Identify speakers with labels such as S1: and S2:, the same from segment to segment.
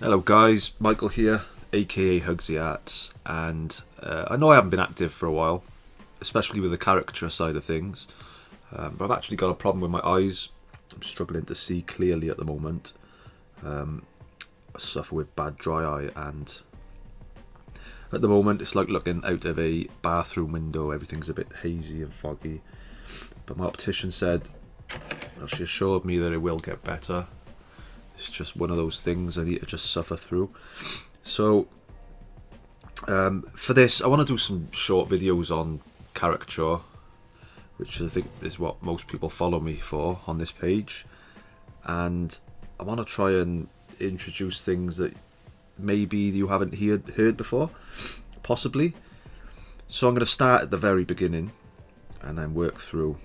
S1: Hello guys, Michael here, aka Hugsy Arts, and I know I haven't been active for a while, especially with the caricature side of things, but I've actually got a problem with my eyes. I'm struggling to see clearly at the moment. I suffer with bad dry eye, and at the moment it's like looking out of a bathroom window. Everything's a bit hazy and foggy, but my optician said, well, she assured me that it will get better. It's just one of those things I need to just suffer through. So for this, I want to do some short videos on caricature, which I think is what most people follow me for on this page. And I want to try and introduce things that maybe you haven't heard before, possibly. So I'm going to start at the very beginning and then work through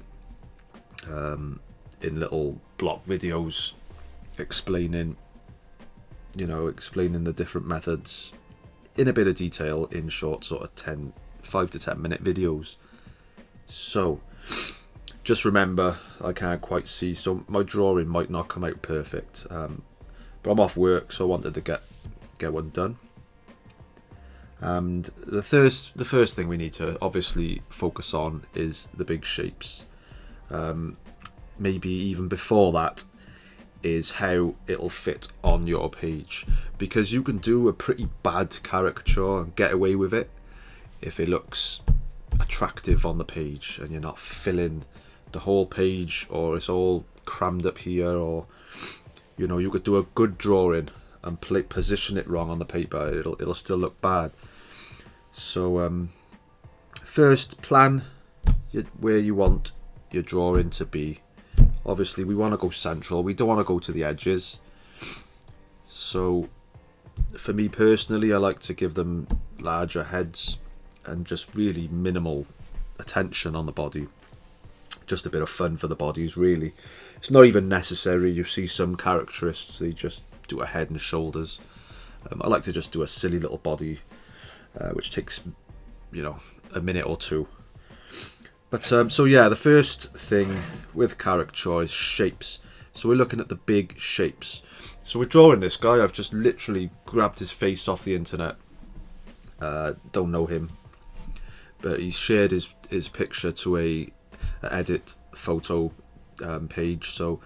S1: in little block videos explaining the different methods in a bit of detail in short sort of 5 to 10 minute videos. So just remember, I can't quite see, so my drawing might not come out perfect, but I'm off work, so I wanted to get one done. And the first thing we need to obviously focus on is the big shapes. Maybe even before that is how it'll fit on your page, because you can do a pretty bad caricature and get away with it if it looks attractive on the page and you're not filling the whole page, or it's all crammed up here, or you could do a good drawing and position it wrong on the paper, it'll still look bad. So first, plan where you want your drawing to be. Obviously we want to go central, we don't want to go to the edges. So for me personally, I like to give them larger heads and just really minimal attention on the body. Just a bit of fun for the bodies, really. It's not even necessary. You see some characterists, they just do a head and shoulders. I like to just do a silly little body, which takes a minute or two. But so yeah, the first thing with caricature is shapes. So we're looking at the big shapes. So we're drawing this guy. I've just literally grabbed his face off the internet. Don't know him, but he's shared his picture to a edit photo page. So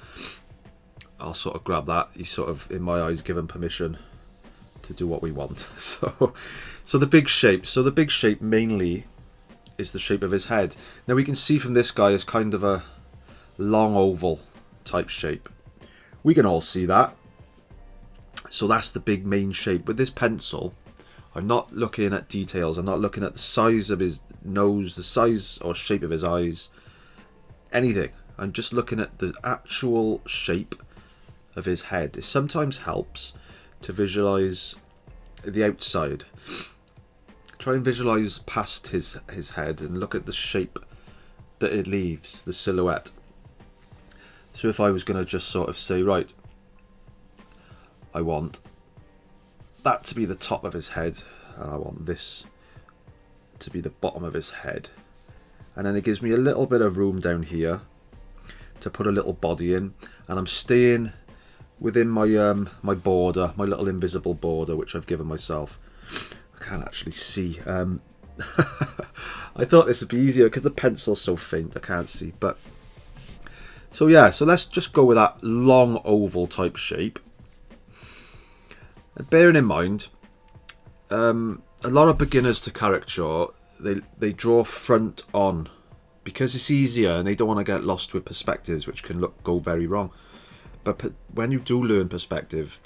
S1: I'll sort of grab that. He's sort of, in my eyes, given permission to do what we want. So the big shape. So the big shape mainly is the shape of his head. Now we can see from this guy is kind of a long oval type shape. We can all see that. So that's the big main shape. With this pencil, I'm not looking at details. I'm not looking at the size of his nose, the size or shape of his eyes, anything. I'm just looking at the actual shape of his head. It sometimes helps to visualize the outside. Try and visualize past his head and look at the shape that it leaves, the silhouette. So if I was going to just sort of say, right, I want that to be the top of his head, and I want this to be the bottom of his head, and then it gives me a little bit of room down here to put a little body in, and I'm staying within my my border, my little invisible border which I've given myself. I can't actually see. I thought this would be easier because the pencil's so faint I can't see. But so yeah, so let's just go with that long oval type shape. And bearing in mind, a lot of beginners to caricature, they draw front on because it's easier and they don't want to get lost with perspectives, which can go very wrong. But when you do learn perspective,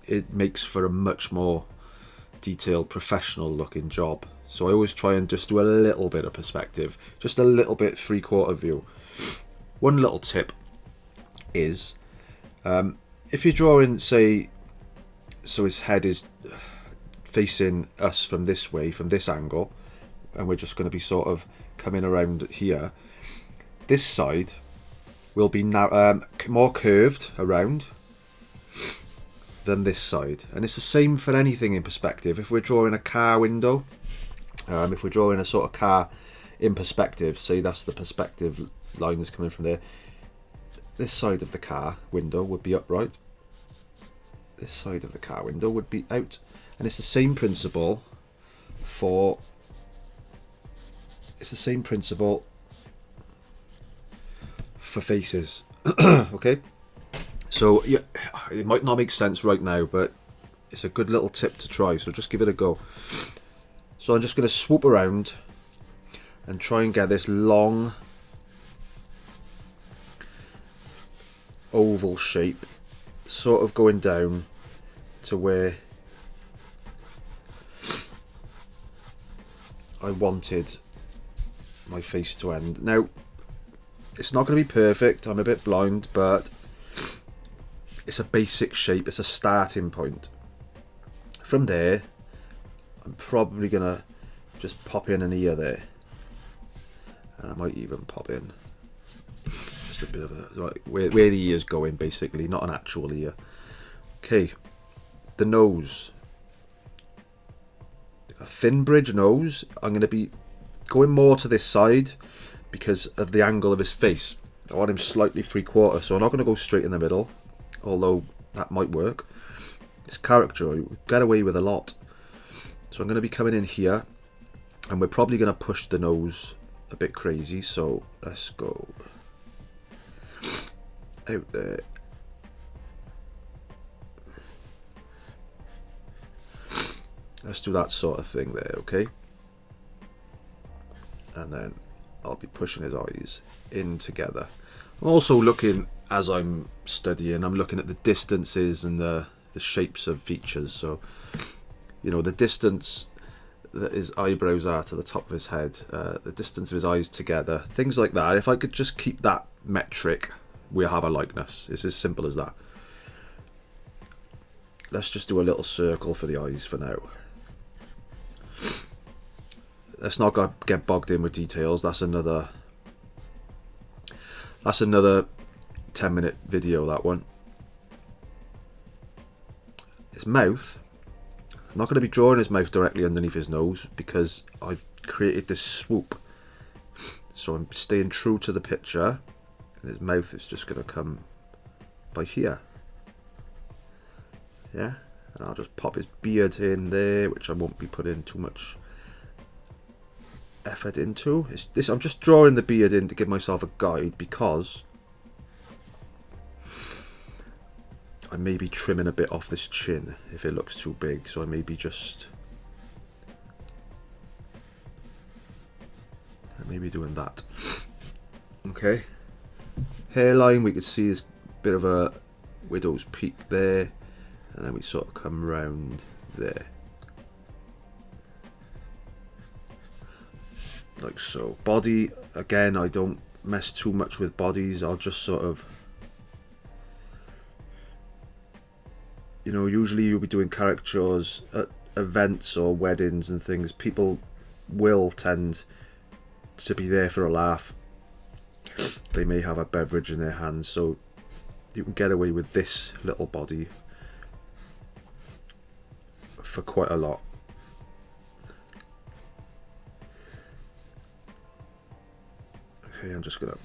S1: it makes for a much more detailed, professional looking job. So I always try and just do a little bit of perspective, just a little bit 3/4 view. One little tip is if you're drawing, say, so his head is facing us from this way, from this angle, and we're just going to be sort of coming around here, this side will be now more curved around than this side. And it's the same for anything in perspective. If we're drawing a car window, if we're drawing a sort of car in perspective, say that's the perspective lines coming from there, this side of the car window would be upright, this side of the car window would be out. And it's the same principle for faces. Okay, so yeah, it might not make sense right now, but it's a good little tip to try, so just give it a go. So I'm just going to swoop around and try and get this long oval shape sort of going down to where I wanted my face to end. Now, it's not going to be perfect, I'm a bit blind, but it's a basic shape, it's a starting point. From there, I'm probably going to just pop in an ear there. And I might even pop in just a bit of a, right, where the ear's going, basically, not an actual ear. Okay, the nose. A thin bridge nose. I'm going to be going more to this side because of the angle of his face. I want him slightly 3/4, so I'm not going to go straight in the middle, although that might work. It's caricature, you get away with a lot. So I'm going to be coming in here, and we're probably going to push the nose a bit crazy, so let's go out there. Let's do that sort of thing there, okay? And then I'll be pushing his eyes in together. I'm also looking, as I'm studying, I'm looking at the distances and the shapes of features. So, you know, the distance that his eyebrows are to the top of his head, the distance of his eyes together, things like that. If I could just keep that metric, we have a likeness. It's as simple as that. Let's just do a little circle for the eyes for now. Let's not get bogged in with details. That's another 10-minute video, that one. His mouth, I'm not going to be drawing his mouth directly underneath his nose because I've created this swoop. So I'm staying true to the picture, and his mouth is just going to come by here. Yeah, and I'll just pop his beard in there, which I won't be putting too much effort into. I'm just drawing the beard in to give myself a guide, because I may be trimming a bit off this chin if it looks too big, so I may be doing that. Okay, hairline, we could see this bit of a widow's peak there, and then we sort of come round there, like so. Body, again, I don't mess too much with bodies. I'll just sort of, you know, usually you'll be doing caricatures at events or weddings and things. People will tend to be there for a laugh. They may have a beverage in their hands, so you can get away with this little body for quite a lot. Okay, I'm just gonna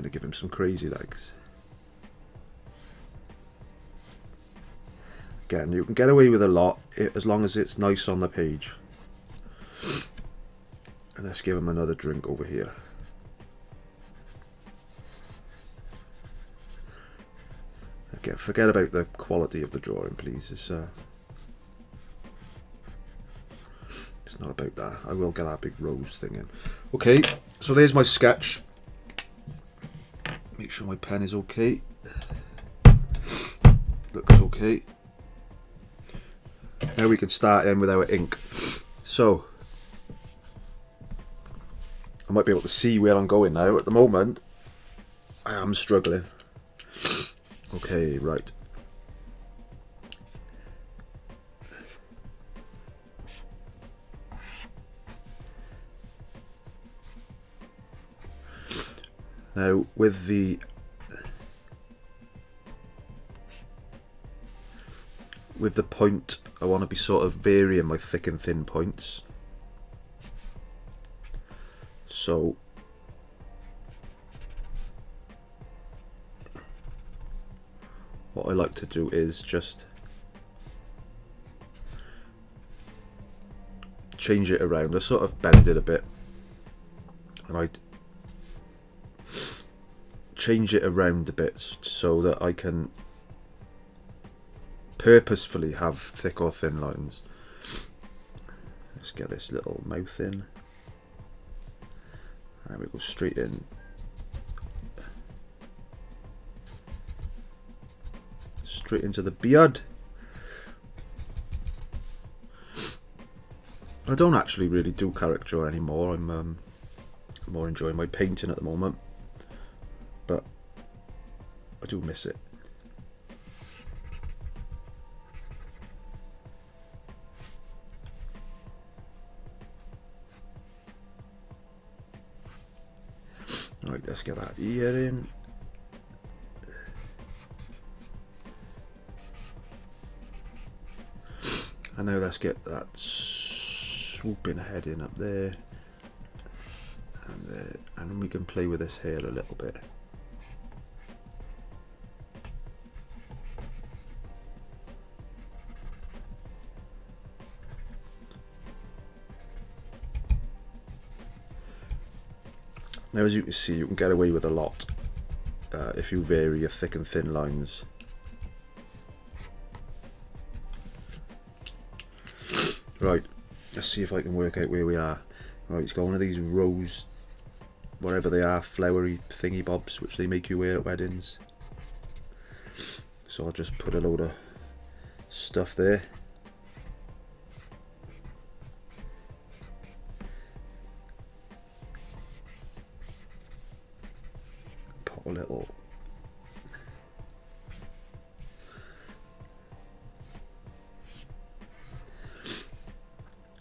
S1: give him some crazy legs. Again, you can get away with a lot as long as it's nice on the page. And let's give him another drink over here. Okay, forget about the quality of the drawing, please. It's not about that. I will get that big rose thing in. Okay, so there's my sketch. Make sure my pen is okay. Looks okay. Now we can start in with our ink. So I might be able to see where I'm going now. At the moment, I am struggling. Okay, right. Now with the point, I want to be sort of varying my thick and thin points. So what I like to do is just change it around. I sort of bend it a bit, and I change it around a bit so that I can purposefully have thick or thin lines. Let's get this little mouth in, and we go straight in. Straight into the beard. I don't actually really do caricature anymore. I'm more enjoying my painting at the moment, but I do miss it. Right, let's get that ear in. And now let's get that swooping head in up there, and then we can play with this hair a little bit. Now, as you can see, you can get away with a lot if you vary your thick and thin lines. Right, let's see if I can work out where we are. Right, it's got one of these rose, whatever they are, flowery thingy bobs which they make you wear at weddings. So I'll just put a load of stuff there. Put a little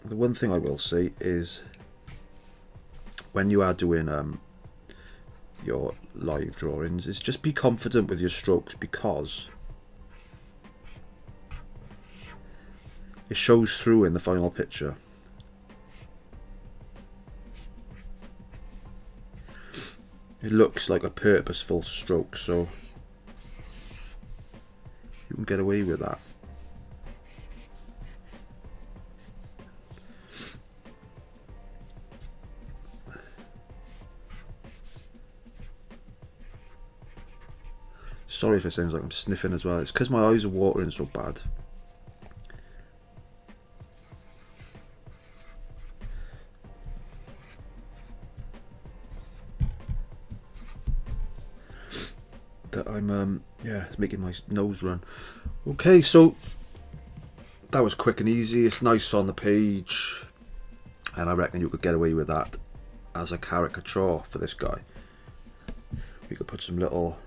S1: The one thing I will say is, when you are doing your live drawings, is just be confident with your strokes, because it shows through in the final picture. It looks like a purposeful stroke, so you can get away with that. Sorry if it sounds like I'm sniffing as well. It's because my eyes are watering so bad. That I'm yeah, it's making my nose run. Okay, so that was quick and easy. It's nice on the page, and I reckon you could get away with that as a caricature for this guy. We could put some little,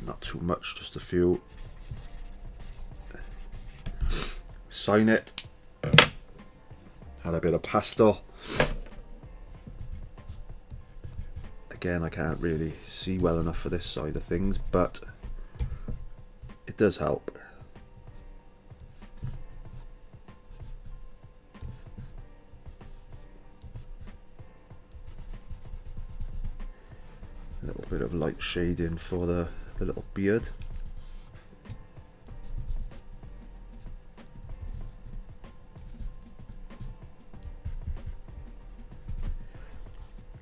S1: not too much, just a few. Sign it. Add a bit of pastel. Again, I can't really see well enough for this side of things, but it does help. A little bit of light shading for the little beard.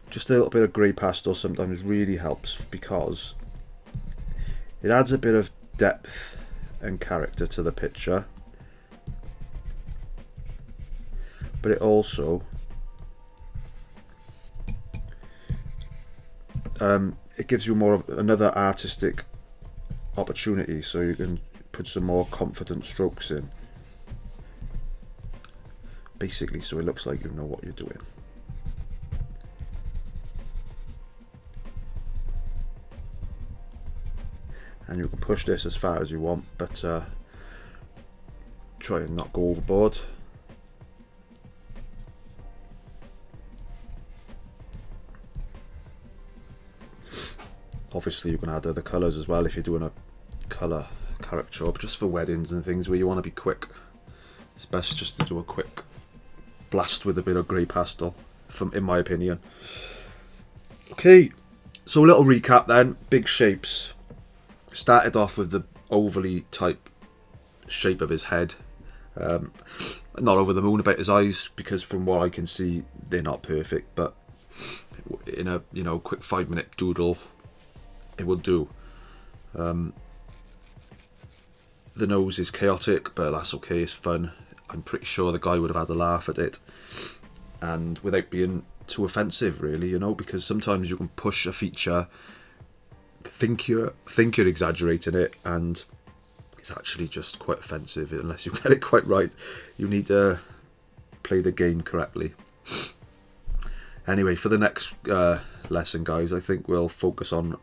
S1: Just a little bit of grey pastel sometimes really helps, because it adds a bit of depth and character to the picture, but it also it gives you more of another artistic opportunity, so you can put some more confident strokes in, basically, so it looks like you know what you're doing. And you can push this as far as you want, but try and not go overboard. Obviously you can add other colours as well if you're doing a colour caricature, but just for weddings and things where you want to be quick, it's best just to do a quick blast with a bit of grey pastel, in my opinion. Okay, so a little recap then. Big shapes. Started off with the ovally type shape of his head, Not over the moon about his eyes, because from what I can see, they're not perfect, but in a quick 5-minute doodle, it will do. The nose is chaotic, but that's okay, it's fun. I'm pretty sure the guy would have had a laugh at it, and without being too offensive, really, because sometimes you can push a feature, think you're exaggerating it, and it's actually just quite offensive unless you get it quite right. You need to play the game correctly. Anyway, for the next lesson, guys, I think we'll focus on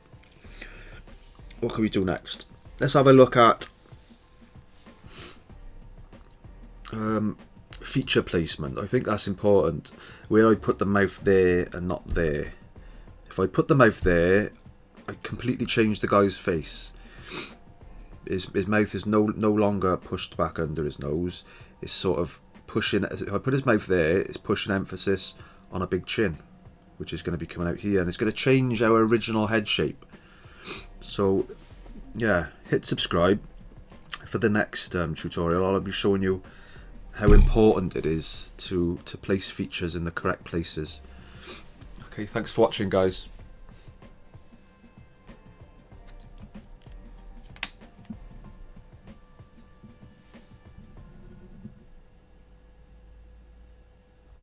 S1: what can we do next. Let's have a look at feature placement. I think that's important. Where I put the mouth there and not there. If I put the mouth there, I completely change the guy's face. His mouth is no longer pushed back under his nose. It's sort of pushing. If I put his mouth there, it's pushing emphasis on a big chin, which is going to be coming out here, and it's going to change our original head shape. So yeah, hit subscribe. For the next tutorial, I'll be showing you how important it is to place features in the correct places. Okay, thanks for watching, guys.